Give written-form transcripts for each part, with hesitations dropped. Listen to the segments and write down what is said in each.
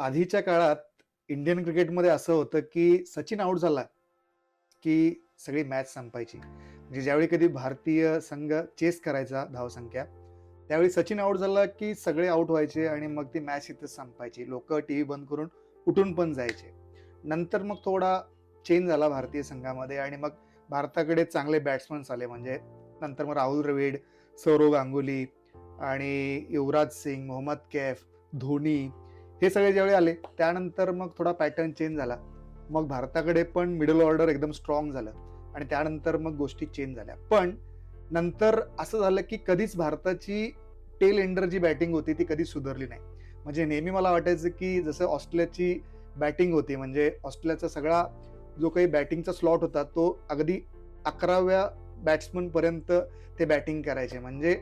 आधीच्या काळात इंडियन क्रिकेटमध्ये असं होतं, की सचिन आउट झाला, की सगळी मॅच संपायची. म्हणजे ज्यावेळी कधी भारतीय संघ चेस करायचा धावसंख्या, त्यावेळी सचिन आउट झाला, की सगळे आउट व्हायचे आणि मग ती मॅच इथेच संपायची. लोकं टीव्ही बंद करून उठून पण जायचे. नंतर मग थोडा चेंज झाला भारतीय संघामध्ये आणि मग भारताकडे चांगले बॅट्समन्स आले. म्हणजे नंतर मग राहुल द्रविड, सौरव गांगुली आणि युवराज सिंग, मोहम्मद कैफ, धोनी हे सगळे ज्यावेळी आले, त्यानंतर मग थोडा पॅटर्न चेंज झाला. मग भारताकडे पण मिडल ऑर्डर एकदम स्ट्रॉंग झालं आणि त्यानंतर मग गोष्टी चेंज झाल्या. पण नंतर असं झालं, की कधीच भारताची टेल एंडर जी बॅटिंग होती ती कधीच सुधारली नाही. म्हणजे नेहमी मला वाटायचं, की जसं ऑस्ट्रेलियाची बॅटिंग होती, म्हणजे ऑस्ट्रेलियाचा सगळा जो काही बॅटिंगचा स्लॉट होता, तो अगदी 11व्या बॅट्समनपर्यंत ते बॅटिंग करायचे. म्हणजे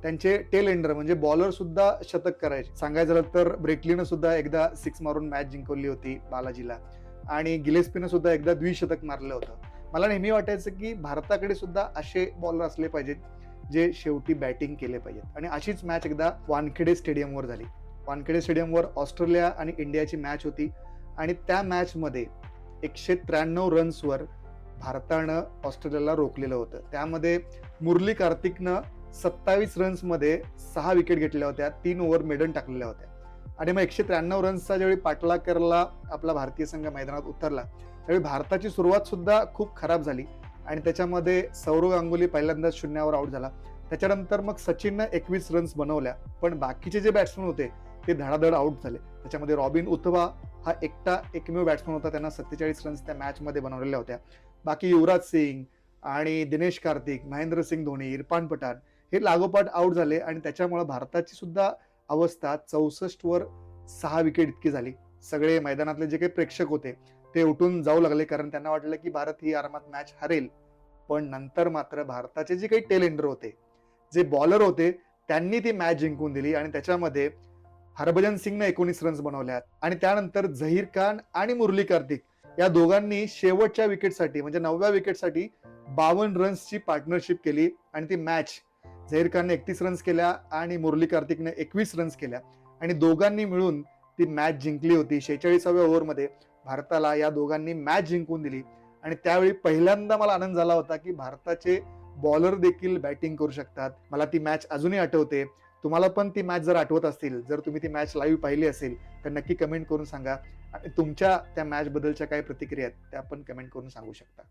त्यांचे टेल एंडर म्हणजे बॉलर सुद्धा शतक करायचे. सांगायचं झालं तर ब्रेटलीनं सुद्धा एकदा 6 मारून मॅच जिंकवली होती बालाजीला आणि गिलेस्पीनं सुद्धा एकदा द्विशतक मारलं होतं. मला नेहमी वाटायचं की भारताकडे सुद्धा असे बॉलर असले पाहिजेत, जे शेवटी बॅटिंग केले पाहिजेत आणि अशीच मॅच एकदा वानखेडे स्टेडियमवर झाली. वानखेडे स्टेडियमवर ऑस्ट्रेलिया आणि इंडियाची मॅच होती आणि त्या मॅचमध्ये 193 रन्सवर भारतानं ऑस्ट्रेलियाला रोखलेलं होतं. त्यामध्ये मुरली कार्तिकनं 27 रन्समध्ये 6 विकेट घेतल्या होत्या, 3 ओव्हर मेडन टाकलेल्या होत्या आणि मग 193 रन्सचा ज्यावेळी पाठलाग करायला आपला भारतीय संघ मैदानात उतरला, त्यावेळी भारताची सुरुवात सुद्धा खूप खराब झाली आणि त्याच्यामध्ये सौरव गांगुली पहिल्यांदाच शून्यावर आउट झाला. त्याच्यानंतर मग सचिननं 21 रन्स बनवल्या, पण बाकीचे जे बॅट्समन होते ते धडाधड आउट झाले. त्याच्यामध्ये रॉबिन उथवा हा एकमेव बॅट्समन होता, त्यांना 47 रन्स त्या मॅचमध्ये बनवलेल्या होत्या. बाकी युवराज सिंग आणि दिनेश कार्तिक, महेंद्रसिंग धोनी, इरफान पठाण हे लागोपाठ आउट झाले आणि त्याच्यामुळे भारताची सुद्धा अवस्था 64 वर 6 विकेट इतकी झाली. सगळे मैदानातले जे काही प्रेक्षक होते ते उठून जाऊ लागले, कारण त्यांना वाटलं की भारत ही आरामात मॅच हरेल. पण नंतर मात्र भारताचे जे काही टेल एंडर होते, जे बॉलर होते, त्यांनी ती मॅच जिंकून दिली आणि त्याच्यामध्ये हरभजन सिंगने 19 रन्स बनवल्या आणि त्यानंतर झहीर खान आणि मुरली कार्तिक या दोघांनी शेवटच्या विकेटसाठी म्हणजे 9व्या विकेटसाठी 52 रन्सची पार्टनरशिप केली आणि ती मॅच झहीर खानने 31 रन्स केल्या आणि मुरली कार्तिकने 21 रन्स केल्या आणि दोघांनी मिळून ती मॅच जिंकली होती. 46व्या ओव्हरमध्ये भारताला या दोघांनी मॅच जिंकून दिली आणि त्यावेळी पहिल्यांदा मला आनंद झाला होता की भारताचे बॉलर देखील बॅटिंग करू शकतात. मला ती मॅच अजूनही आठवते. तुम्हाला पण ती मॅच जर आठवत असतील, जर तुम्ही ती मॅच लाईव्ह पाहिली असेल, तर नक्की कमेंट करून सांगा आणि तुमच्या त्या मॅच बद्दलच्या काय प्रतिक्रिया आहेत त्या पण कमेंट करून सांगू शकता.